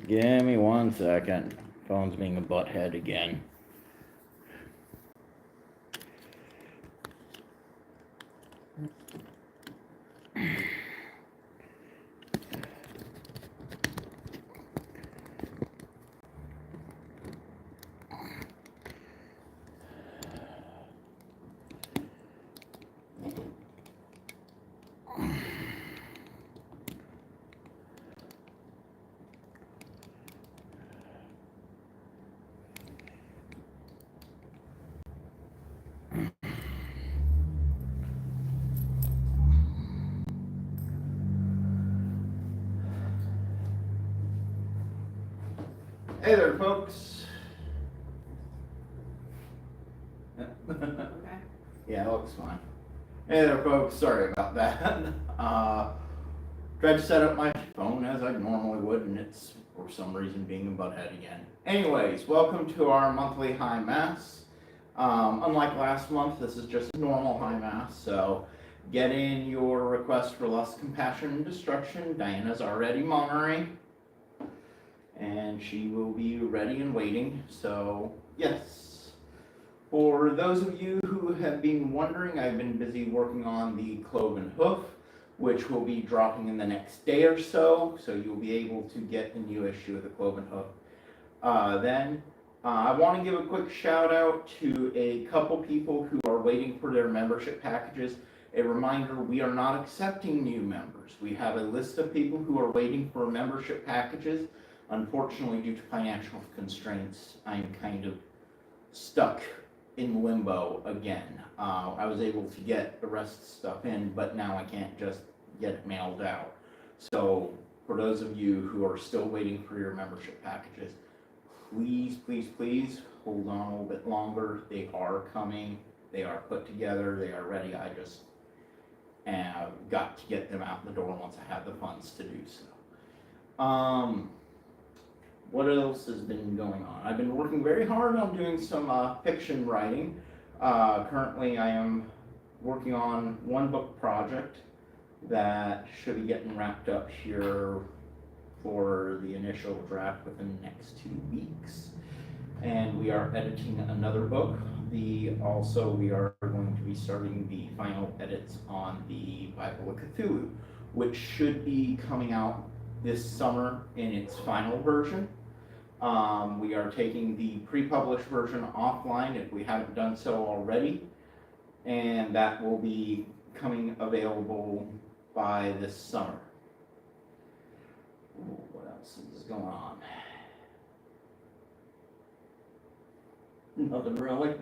Give me 1 second. Phone's being a butthead again. Hey there, folks. Okay. Yeah, it looks fine. Hey there, folks. Sorry about that. Tried to set up my phone as I normally would, and it's for some reason being a butthead again. Anyways, welcome to our monthly high mass. Unlike last month, this is just a normal high mass, so get in your request for less compassion and destruction. Diana's already monitoring, and she will be ready and waiting. So yes. For those of you who have been wondering, I've been busy working on the Cloven Hoof, which will be dropping in the next day or so you'll be able to get the new issue of the Cloven Hoof. Then I want to give a quick shout out to a couple people who are waiting for their membership packages. A reminder, we are not accepting new members. We have a list of people who are waiting for membership packages. Unfortunately, due to financial constraints, I'm kind of stuck in limbo again. I was able to get the rest of the stuff in, but now I can't just get it mailed out. So for those of you who are still waiting for your membership packages, please, please, please hold on a little bit longer. They are coming. They are put together. They are ready. I just got to get them out the door once I have the funds to do so. What else has been going on? I've been working very hard on doing some fiction writing. Currently I am working on one book project that should be getting wrapped up here for the initial draft within the next 2 weeks. And we are editing another book. We are going to be starting the final edits on the Bible of Cthulhu, which should be coming out this summer in its final version. We are taking the pre-published version offline if we haven't done so already, and that will be coming available by this summer. What else is going on? Nothing really.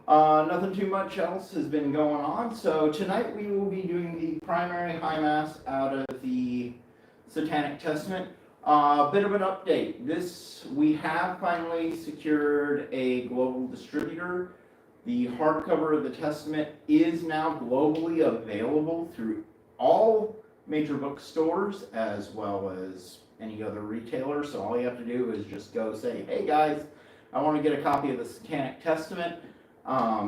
Nothing too much else has been going on. So tonight we will be doing the primary high mass out of the Satanic Testament. Bit of an update. We have finally secured a global distributor. The hardcover of the Testament is now globally available through all major bookstores as well as any other retailer. So all you have to do is just go say, hey guys, I want to get a copy of the Satanic Testament.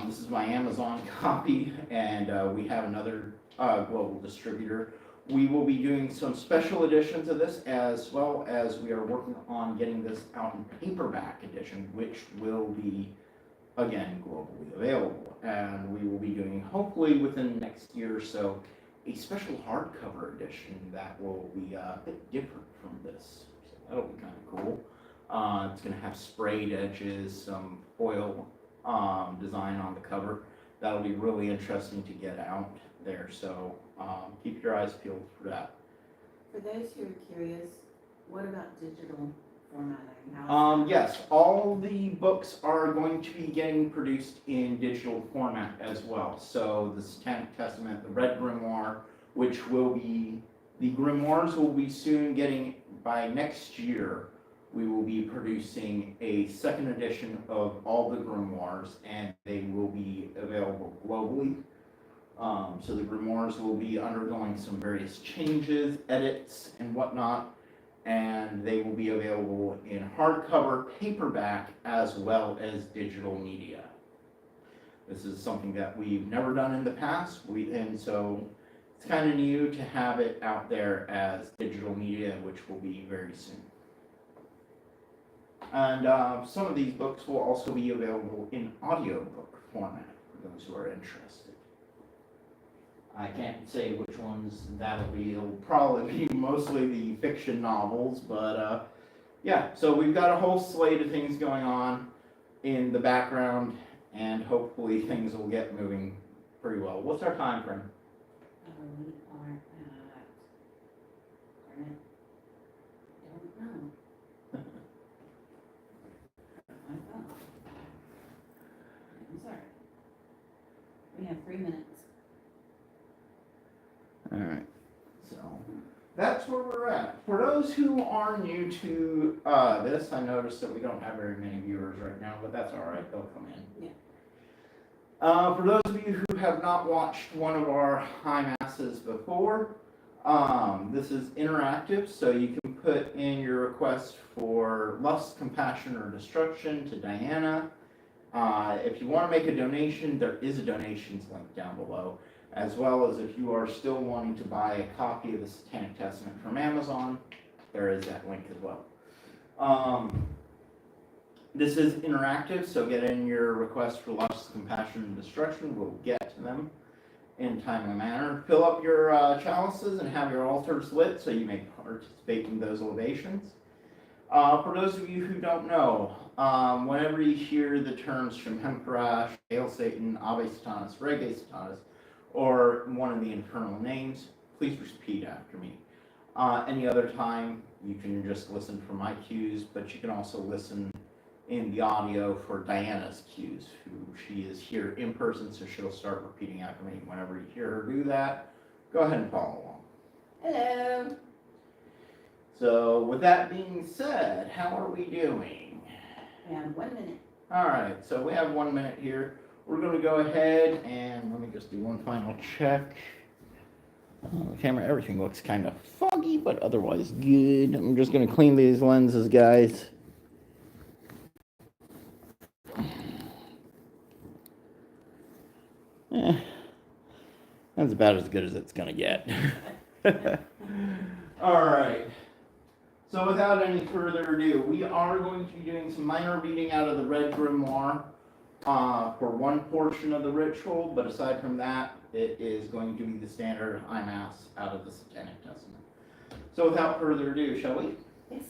This is my Amazon copy, and we have another global distributor. We will be doing some special editions of this, as well as we are working on getting this out in paperback edition, which will be, again, globally available. And we will be doing, hopefully within the next year or so, a special hardcover edition that will be a bit different from this. So that'll be kind of cool. It's going to have sprayed edges, some foil design on the cover. That'll be really interesting to get out there. So keep your eyes peeled for that. For those who are curious, what about digital formatting? Yes, all the books are going to be getting produced in digital format as well. So the Satanic Testament, the Red Grimoire, which will be, the grimoires will be soon getting, by next year, we will be producing a second edition of all the grimoires, and they will be available globally. So the grimoires will be undergoing some various changes, edits, and whatnot, and they will be available in hardcover, paperback, as well as digital media. This is something that we've never done in the past, and so it's kind of new to have it out there as digital media, which will be very soon. And some of these books will also be available in audiobook format for those who are interested. I can't say which ones that'll be. It'll probably be mostly the fiction novels, but yeah, so we've got a whole slate of things going on in the background, and hopefully things will get moving pretty well. What's our time frame? We are at, darn it, don't know. My phone. I'm sorry. We have 3 minutes. All right, so that's where we're at. For those who are new to this, I noticed that we don't have very many viewers right now, but that's all right. They'll come in. Yeah. For those of you who have not watched one of our high masses before, this is interactive, so you can put in your request for lust, compassion, or destruction to Diana. If you want to make a donation, there is a donations link down below, as well as if you are still wanting to buy a copy of the Satanic Testament from Amazon, there is that link as well. This is interactive, so get in your request for lust, compassion, and destruction. We'll get to them in timely manner. Fill up your chalices and have your altars lit so you may participate in those libations. For those of you who don't know, whenever you hear the terms Shemhem-Parash, Hail Satan, Ave Satanas, Rege Satanas, or one of the infernal names, please repeat after me. Any other time, you can just listen for my cues, but you can also listen in the audio for Diana's cues, who she is here in person, so she'll start repeating after me. Whenever you hear her do that, go ahead and follow along. Hello. So, with that being said, how are we doing? We have 1 minute. All right, so we have 1 minute here. We're going to go ahead and let me just do one final check. The camera, everything looks kind of foggy, but otherwise good. I'm just going to clean these lenses, guys. That's about as good as it's going to get. All right. So without any further ado, we are going to be doing some minor reading out of the Red Grimoire for one portion of the ritual, but aside from that, it is going to be the standard High Mass out of the Satanic Testament. So without further ado, shall we? Yes.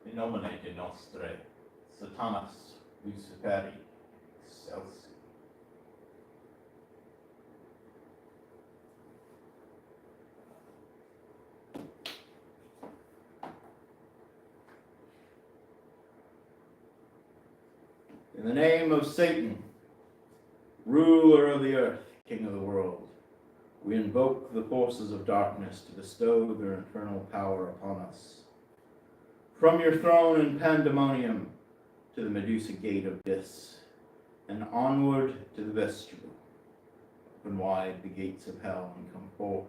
In nomine nostre, Satanas, Luciferi, Excelsi. In the name of Satan, ruler of the earth, king of the world, we invoke the forces of darkness to bestow their infernal power upon us. From your throne in pandemonium to the Medusa gate of Dis, and onward to the vestibule. Open wide the gates of hell and come forth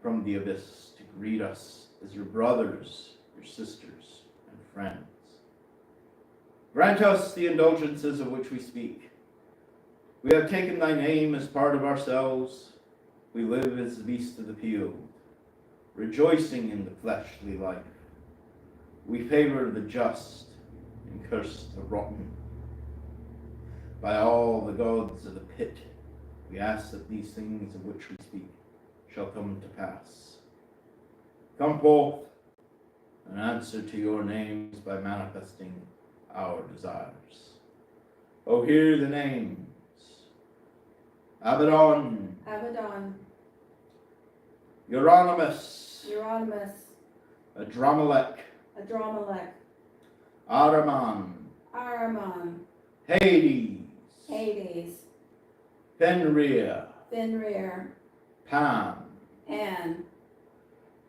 from the abyss to greet us as your brothers, your sisters, and friends. Grant us the indulgences of which we speak. We have taken thy name as part of ourselves. We live as the beasts of the field, rejoicing in the fleshly life. We favor the just and curse the rotten. By all the gods of the pit, we ask that these things of which we speak shall come to pass. Come forth and answer to your names by manifesting our desires. Oh, hear the names. Abaddon, Abaddon, Euronymous, Euronymous, Adramelech, Adramelech, Ahriman, Ahriman, Hades, Hades, Fenrir, Fenrir, Pan, Pan,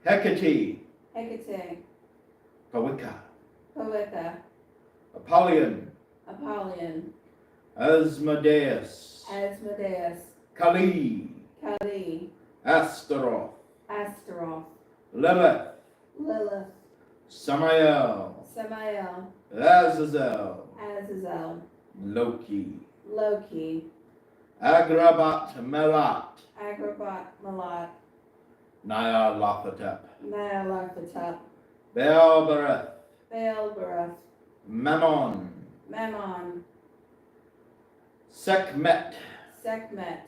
Hecate, Hecate, Pawika, Poeta, Apollyon, Apollyon, Asmodeus, Asmodeus, Kali, Kali, Astaroth, Astaroth, Lilith, Lilith, Samael, Samael, Azazel, Azazel, Loki, Loki, Agrabat Melat, Agrabah, Malat, Nyarlathotep, Nyarlathotep, Baalberith, Baalberith, Mammon, Mammon, Sekhmet, Sekhmet,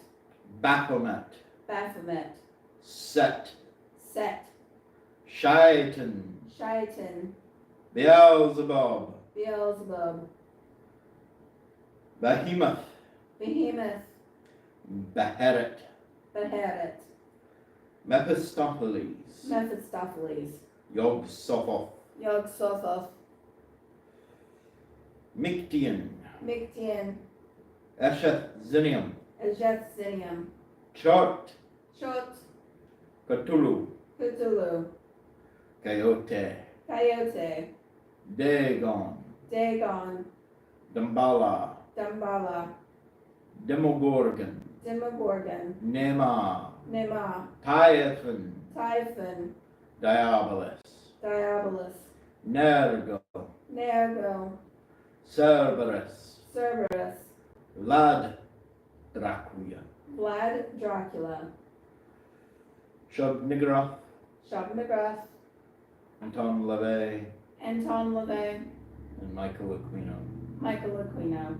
Baphomet, Baphomet, Set, Set, Shaitan, Shaitan, Beelzebub, Beelzebub, Behemoth, Behemoth, Beheret, Beherit, Mephistopheles, Mephistopheles, Yog-Sothoth, Yog-Sothoth, Mictian, Mictian, Esheth-Zinium, Ejethzinium, Chot, Chot, Cthulhu, Cthulhu, Coyote, Coyote, Dagon, Dagon, Damballa, Damballa, Demogorgon, Demogorgon, Nema, Nema, Typhon, Typhon, Diabolus, Diabolus, Nergal, Nergal, Cerberus, Cerberus, Vlad, Dracula, Vlad Dracula, Shub-Niggurath, Shub-Niggurath, Anton LaVey, Anton LaVey, and Michael Aquino. Michael Aquino.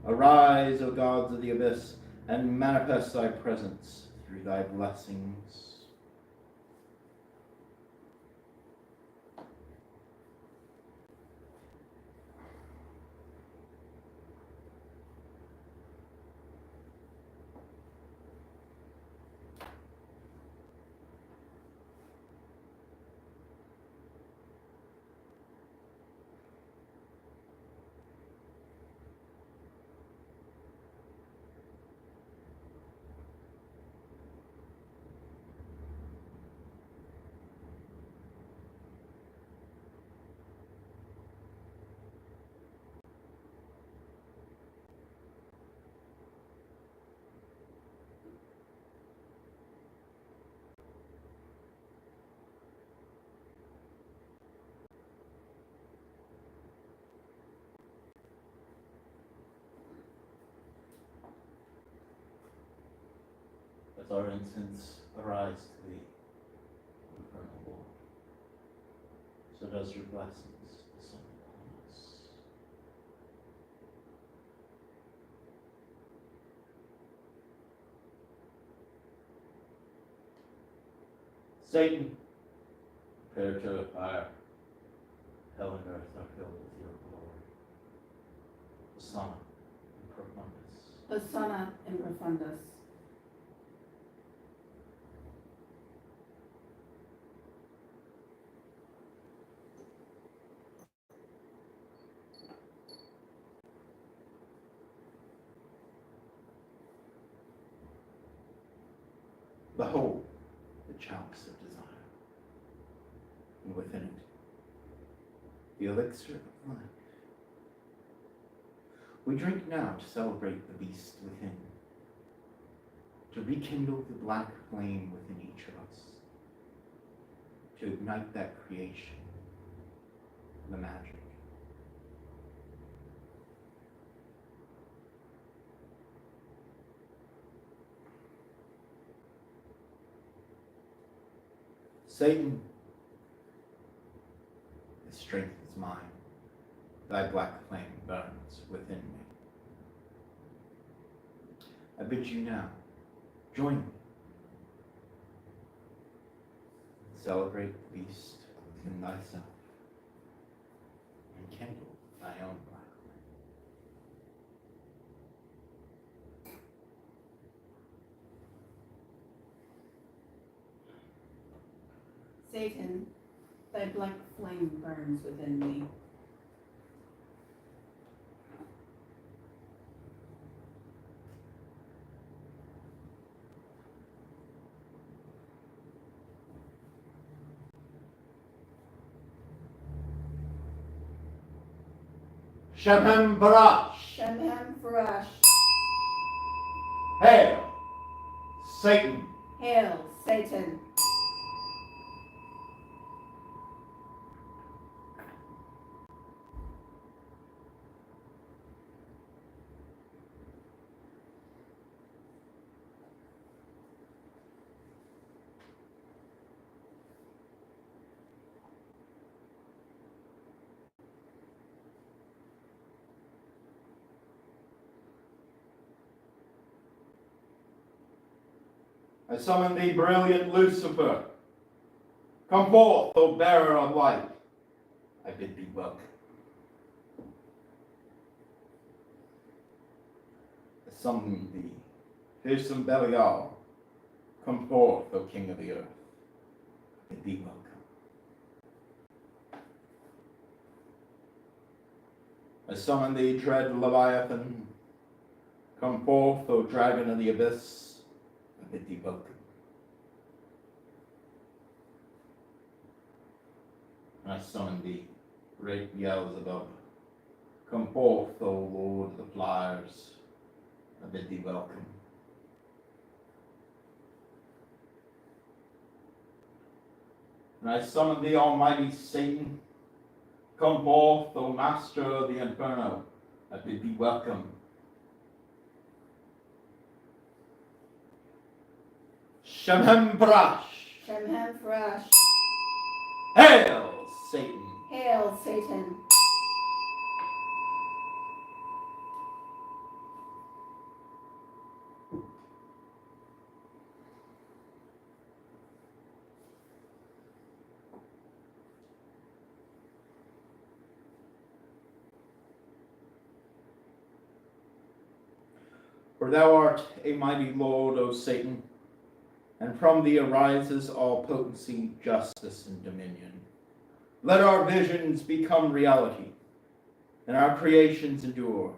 Arise, O gods of the abyss, and manifest thy presence through thy blessings. As our incense arise to thee, O eternal Lord, so does your blessings descend upon us. Satan, prepare to fire. Hell and earth are filled with your glory. Hosanna in profundis. Hosanna in profundus. Behold the chalice of desire, and within it the elixir of life. We drink now to celebrate the beast within, to rekindle the black flame within each of us, to ignite that creation, the magic. Satan, his strength is mine. Thy black flame burns within me. I bid you now, join me. Celebrate the beast within thyself, and kindle thy own black flame. Satan, thy black flame burns within me. Shemhem Barash! Shemhem Farash. Hail, Satan! Hail, Satan! I summon thee, brilliant Lucifer. Come forth, O bearer of light. I bid thee welcome. I summon thee, fearsome Belial. Come forth, O King of the earth. I bid thee welcome. I summon thee, dread Leviathan. Come forth, O dragon of the abyss. I bid thee welcome. I summon thee, great Beelzebub. Come forth, O Lord of the fliers. I bid thee welcome. And I summon thee, almighty Satan. Come forth, O master of the inferno. I bid thee welcome. Shemhem Parash! Shemhem Farash. Hail, Satan! Hail, Satan! For thou art a mighty Lord, O Satan, and from thee arises all potency, justice, and dominion. Let our visions become reality, and our creations endure.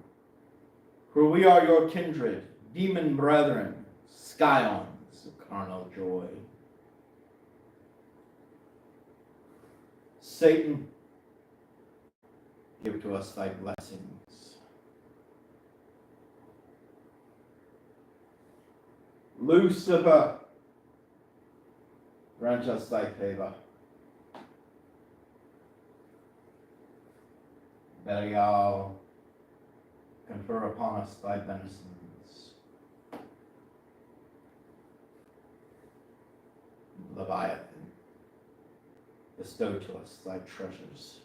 For we are your kindred, demon brethren, scions of carnal joy. Satan, give to us thy blessings. Lucifer, grant us thy favor. Belial, confer upon us thy benisons. Leviathan, bestow to us thy treasures.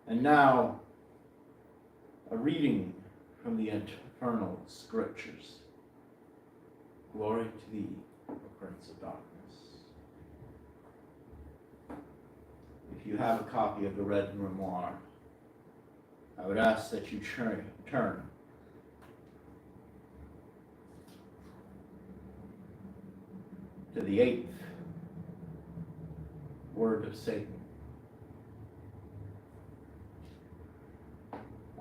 And now, a reading from the infernal scriptures. Glory to thee, O Prince of Darkness. If you have a copy of the Red Grimoire, I would ask that you turn to the 8th word of Satan.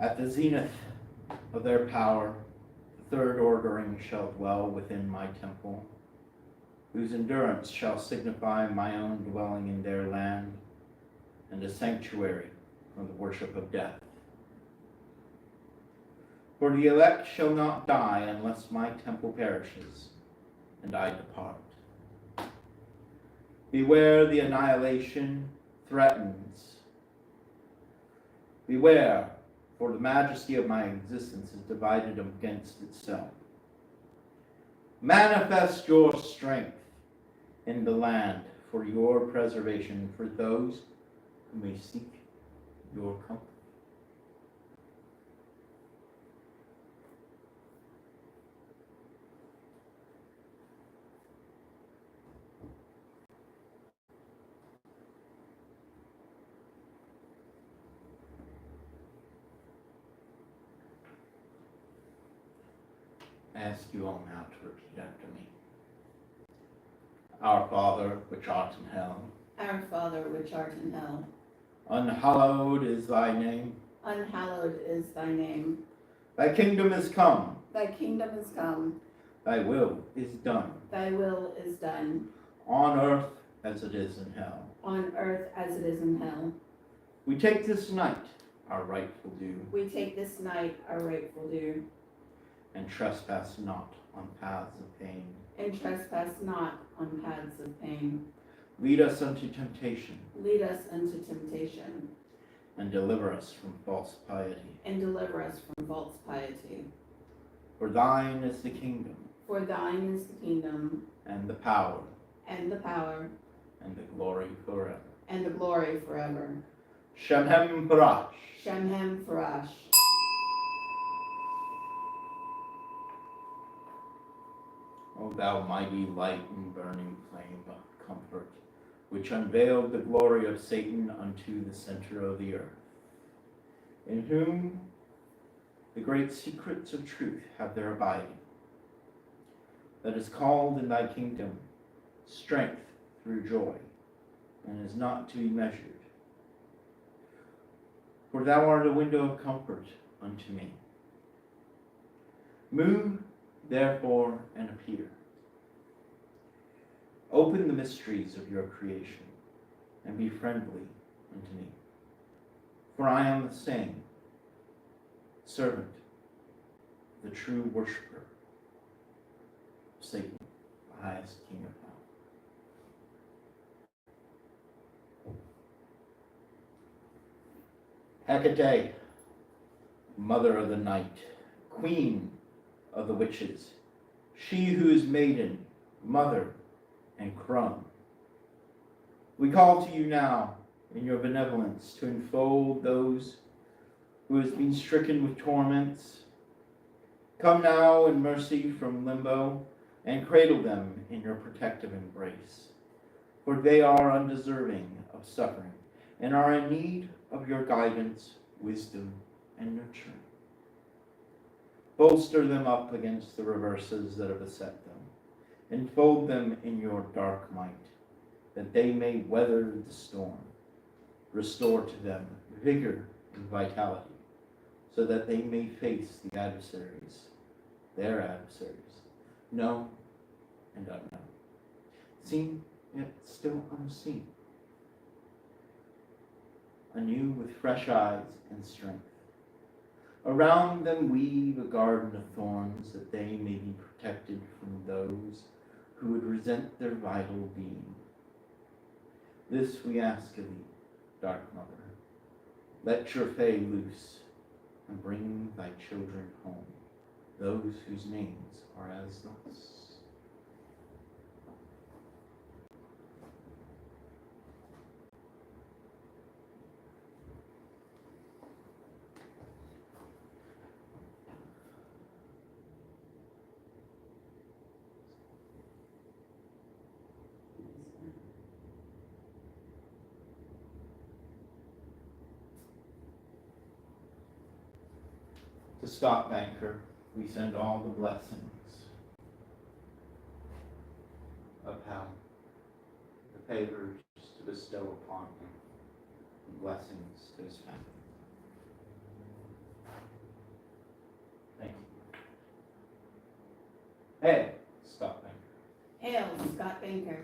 At the zenith of their power, the third ordering shall dwell within my temple, whose endurance shall signify my own dwelling in their land, and a sanctuary from the worship of death. For the elect shall not die unless my temple perishes, and I depart. Beware, the annihilation threatens. Beware, for the majesty of my existence is divided against itself. Manifest your strength in the land for your preservation, for those who may seek your comfort. I ask you all now to repeat after me. Our Father, which art in hell, Our Father, which art in hell, unhallowed is thy name. unhallowed is thy name. Thy kingdom is come. Thy kingdom is come. Thy will is done, Thy will is done, on earth as it is in hell. on earth as it is in hell. We take this night our rightful due, We take this night our rightful due, and trespass not on paths of pain. and trespass not on paths of pain. Lead us unto temptation, Lead us unto temptation, and deliver us from false piety. and deliver us from false piety. For thine is the kingdom, For thine is the kingdom, and the power, and the power, and the glory forever. and the glory forever. Shem Parash. Shem Farash. O thou mighty light and burning flame of comfort, which unveiled the glory of Satan unto the center of the earth, in whom the great secrets of truth have their abiding, that is called in thy kingdom strength through joy, and is not to be measured. For thou art a window of comfort unto me. Move, therefore, and appear. Open the mysteries of your creation, and be friendly unto me. For I am the same servant, the true worshiper of Satan, the highest king of hell. Hecate, mother of the night, queen of the witches, she who is maiden, mother, and crumb. We call to you now in your benevolence to enfold those who has been stricken with torments. Come now in mercy from limbo and cradle them in your protective embrace, for they are undeserving of suffering and are in need of your guidance, wisdom, and nurturing. Bolster them up against the reverses that have beset them. Enfold them in your dark might, that they may weather the storm. Restore to them vigor and vitality, so that they may face the adversaries, their adversaries, known and unknown, seen yet still unseen, anew with fresh eyes and strength. Around them weave a garden of thorns, that they may be protected from those who would resent their vital being. This we ask of thee, dark mother. Let your fae loose, and bring thy children home, those whose names are as thus. To Scott Banker, we send all the blessings of hell, the favors to bestow upon him, and blessings to his family. Thank you. Hey, Scott Banker. Hail, Scott Banker.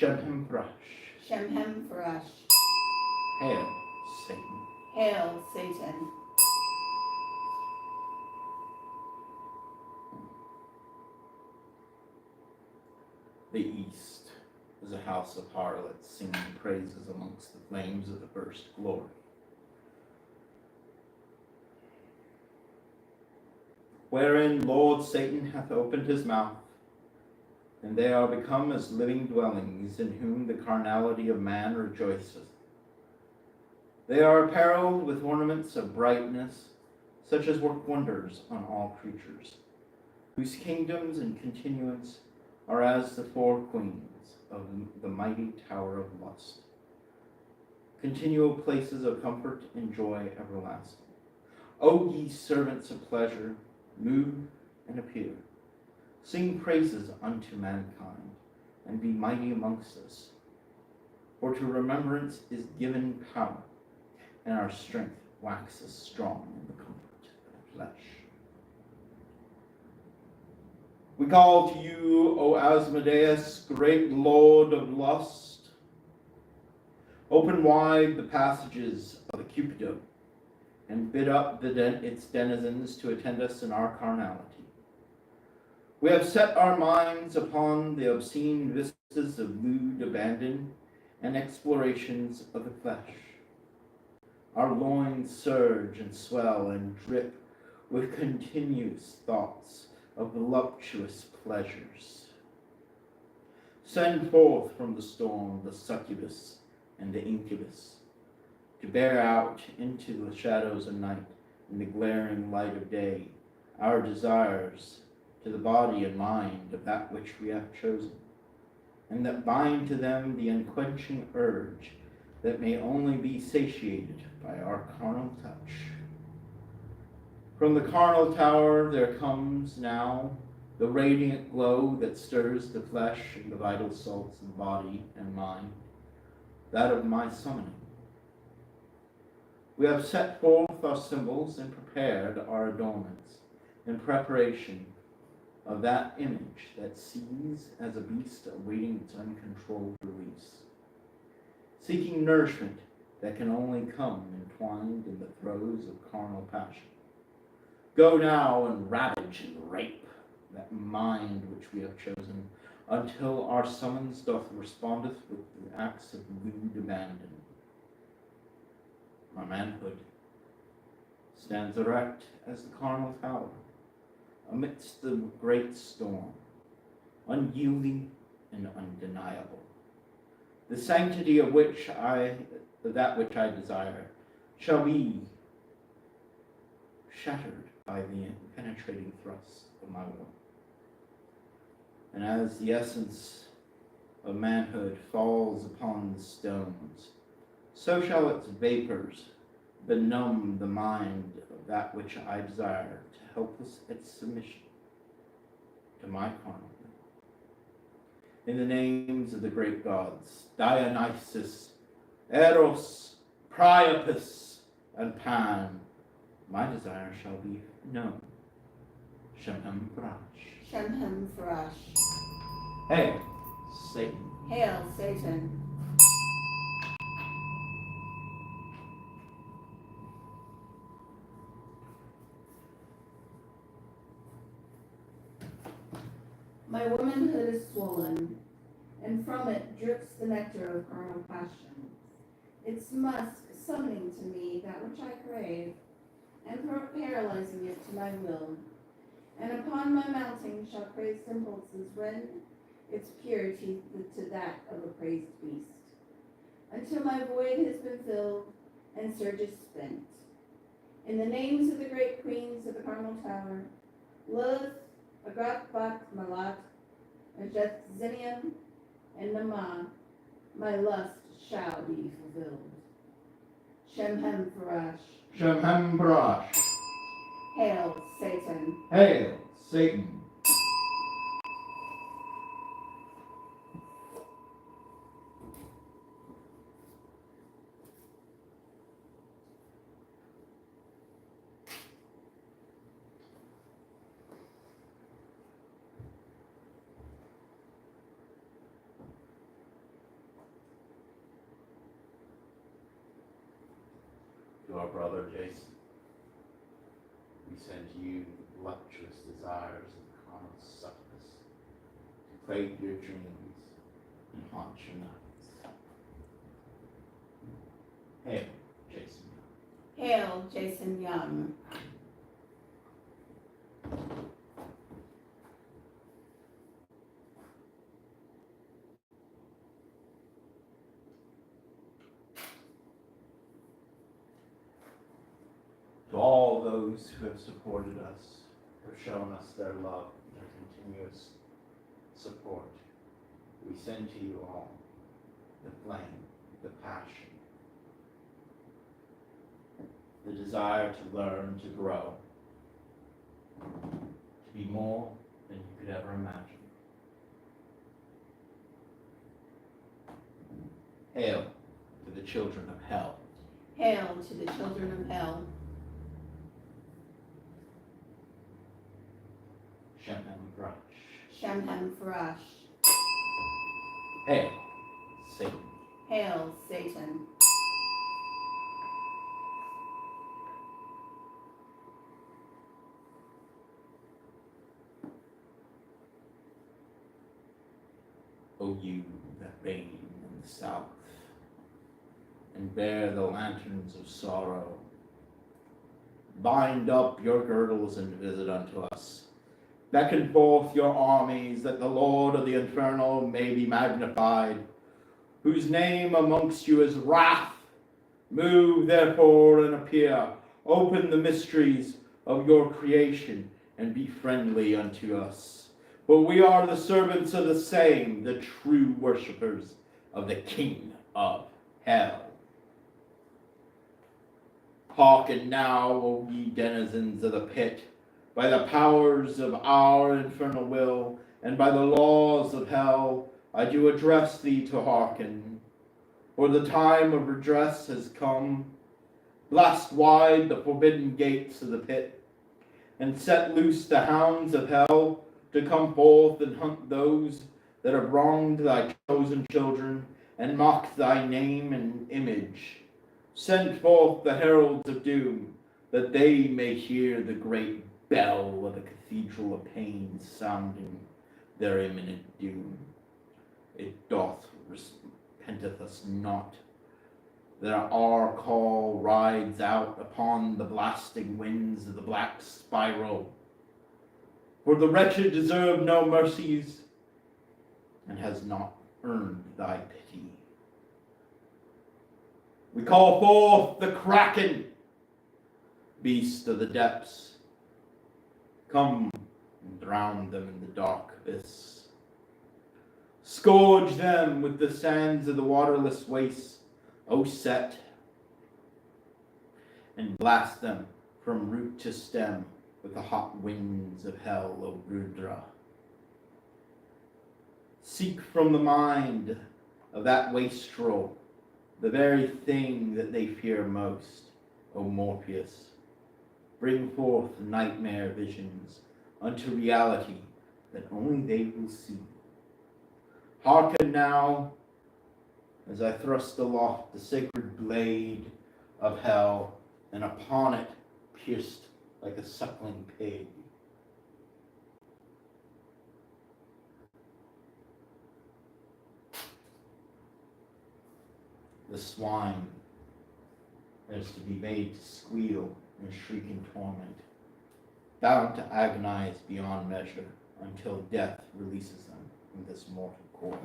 Shemhem Brash. Shemhem Farash. Hail, Satan. Hail, Satan. The east is a house of harlots singing praises amongst the flames of the first glory. Wherein Lord Satan hath opened his mouth, and they are become as living dwellings, in whom the carnality of man rejoiceth. They are apparelled with ornaments of brightness, such as work wonders on all creatures, whose kingdoms and continuance are as the four queens of the mighty tower of lust, continual places of comfort and joy everlasting. O ye servants of pleasure, move and appear. Sing praises unto mankind, and be mighty amongst us. For to remembrance is given power, and our strength waxes strong in the comfort of flesh. We call to you, O Asmodeus, great lord of lust. Open wide the passages of the Cupido, and bid up its denizens to attend us in our carnality. We have set our minds upon the obscene vistas of lewd abandon and explorations of the flesh. Our loins surge and swell and drip with continuous thoughts of voluptuous pleasures. Send forth from the storm the succubus and the incubus, to bear out into the shadows of night and the glaring light of day our desires to the body and mind of that which we have chosen, and that bind to them the unquenching urge that may only be satiated by our carnal touch. From the carnal tower there comes now the radiant glow that stirs the flesh and the vital salts of body and mind, that of my summoning. We have set forth our symbols and prepared our adornments in preparation of that image that sees as a beast awaiting its uncontrolled release, seeking nourishment that can only come entwined in the throes of carnal passion. Go now and ravage and rape that mind which we have chosen, until our summons respondeth with the acts of lewd abandon. My manhood stands erect as the carnal tower, amidst the great storm, unyielding and undeniable. The sanctity of that which I desire, shall be shattered by the penetrating thrust of my will. And as the essence of manhood falls upon the stones, so shall its vapors benumb the mind of that which I desire to helpless its submission to my carnal will. In the names of the great gods, Dionysus, Eros, Priapus, and Pan, my desire shall be known. Shemhem Farash. Shemhem Farash. Hail, Satan. Hail, Satan. My womanhood is swollen, and from it drips the nectar of carnal passion. Its musk summoning to me that which I crave, and paralyzing it to my will. And upon my mounting shall crazed impulses rend its purity to that of a crazed beast, until my void has been filled and surges spent. In the names of the great queens of the carnal tower, Lilith, Agat Bat Malat, Jezinium, and Nama, my lust shall be fulfilled. Shemhem Farash. Shemhem Farash. Hail, Satan. Hail, Satan. To our brother Jason, we send you voluptuous desires of carnal succubus to plague your dreams and haunt your nights. Hail, Jason. Hail, Jason Young. To all those who have supported us, have shown us their love and their continuous support, we send to you all the flame, the passion, the desire to learn, to grow, to be more than you could ever imagine. Hail to the children of hell. Hail to the children of hell. Shamham Farash. Hail, Satan. Hail, Satan. O you that reign in the south, and bear the lanterns of sorrow, bind up your girdles and visit unto us. Beckon forth your armies, that the Lord of the Infernal may be magnified, whose name amongst you is Wrath. Move therefore and appear, open the mysteries of your creation, and be friendly unto us. For we are the servants of the same, the true worshippers of the King of Hell. Hearken now, O ye denizens of the pit, by the powers of our infernal will, and by the laws of hell, I do address thee to hearken. For the time of redress has come. Blast wide the forbidden gates of the pit, and set loose the hounds of hell to come forth and hunt those that have wronged thy chosen children, and mocked thy name and image. Send forth the heralds of doom, that they may hear the great bell of the cathedral of pain sounding their imminent doom. It repenteth us not that our call rides out upon the blasting winds of the black spiral. For the wretched deserve no mercies, and has not earned thy pity. We call forth the Kraken, beast of the depths. Come and drown them in the dark abyss. Scourge them with the sands of the waterless wastes, O Set, and blast them from root to stem with the hot winds of hell, O Rudra. Seek from the mind of that wastrel the very thing that they fear most, O Morpheus. Bring forth nightmare visions unto reality that only they will see. Hearken now, as I thrust aloft the sacred blade of hell, and upon it pierced like a suckling pig. The swine that is to be made to squeal and shriek in torment, bound to agonize beyond measure until death releases them from this mortal coil.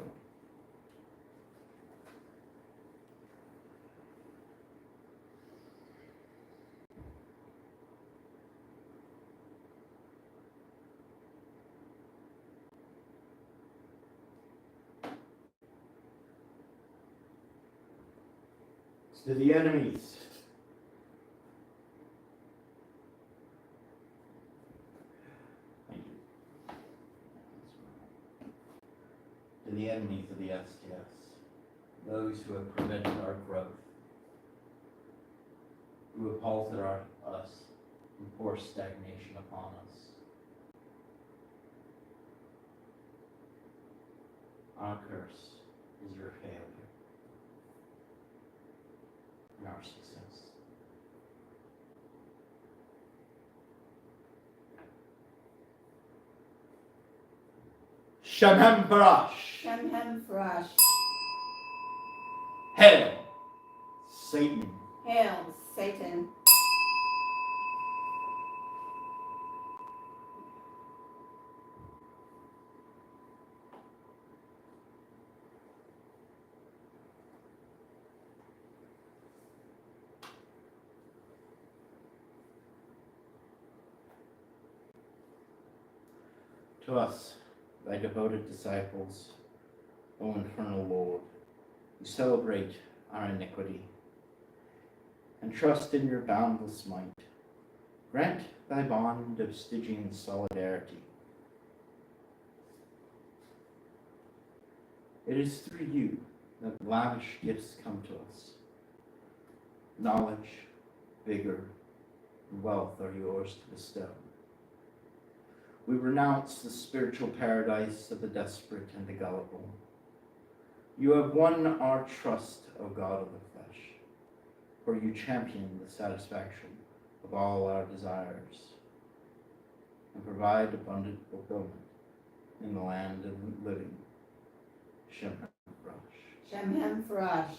To the enemies, to the enemies of the STS, those who have prevented our growth, who have halted us and forced stagnation upon us. Our curse is your failure and our success. Shemhem Parash. Shemhem Farash. Hail, Satan. Hail, Satan. To us, thy devoted disciples, O infernal Lord, who celebrate our iniquity and trust in your boundless might, grant thy bond of Stygian solidarity. It is through you that lavish gifts come to us. Knowledge, vigor, and wealth are yours to bestow. We renounce the spiritual paradise of the desperate and the gullible. You have won our trust, O God of the flesh, for you champion the satisfaction of all our desires and provide abundant fulfillment in the land of the living. Shemhem Farash. Shemhem Farash.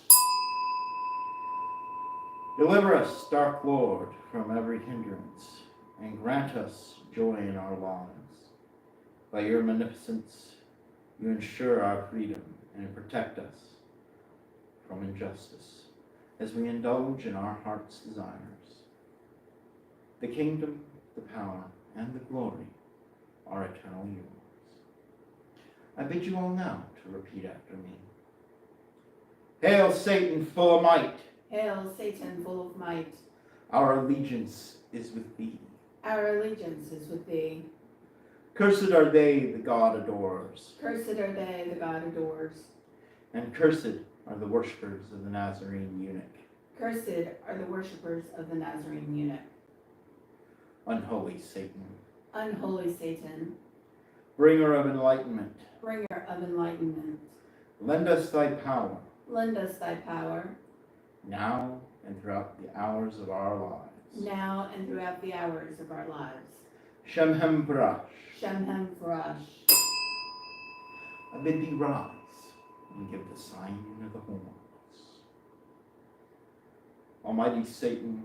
Deliver us, dark Lord, from every hindrance, and grant us joy in our lives. By your beneficence, you ensure our freedom and protect us from injustice as we indulge in our heart's desires. The kingdom, the power, and the glory are eternal yours. I bid you all now to repeat after me. Hail, Satan, full of might. Hail, Satan, full of might. Our allegiance is with thee. Our allegiance is with thee. Cursed are they the God adores. Cursed are they the God adores. And cursed are the worshippers of the Nazarene eunuch. Cursed are the worshippers of the Nazarene eunuch. Unholy Satan, Unholy Satan, bringer of enlightenment, bringer of enlightenment, lend us thy power, lend us thy power, now and throughout the hours of our lives. now and throughout the hours of our lives. Shemhem Parash. Shemhem Farash. I bid thee rise and give the sign of the horns. Almighty Satan,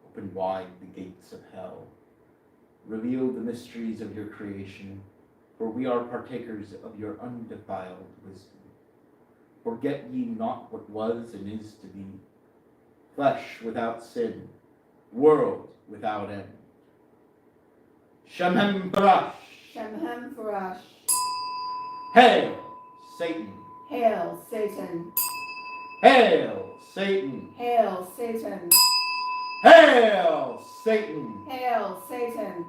open wide the gates of hell. Reveal the mysteries of your creation, for we are partakers of your undefiled wisdom. Forget ye not what was and is to be, flesh without sin, world without end. Shemhem Parash. Shemhem Farash. Hail, Satan. Hail, Satan. Hail, Satan. Hail, Satan. Hail, Satan. Hail, Satan.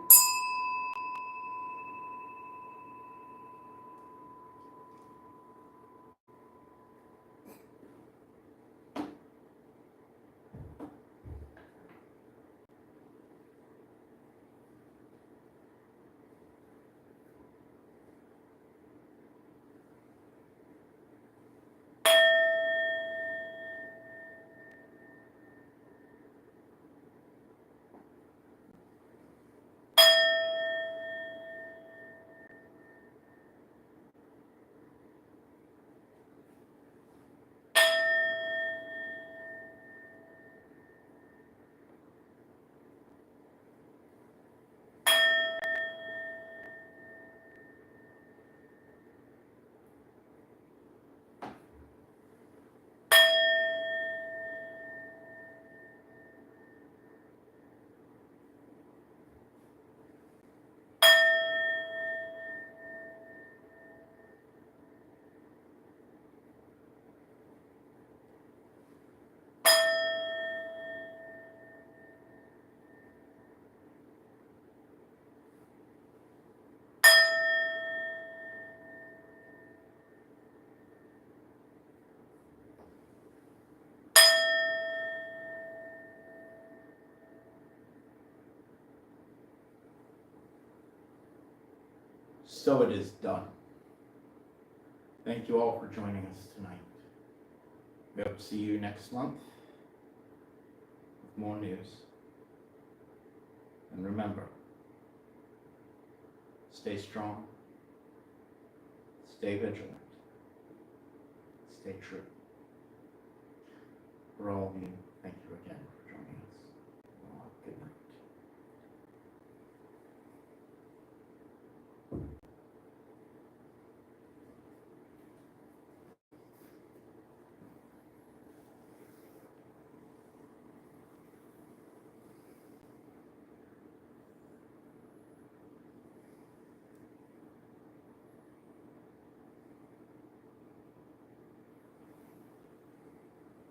So it is done. Thank you all for joining us tonight. We hope to see you next month with more news. And remember, stay strong, stay vigilant. Stay true. For all of you, thank you again.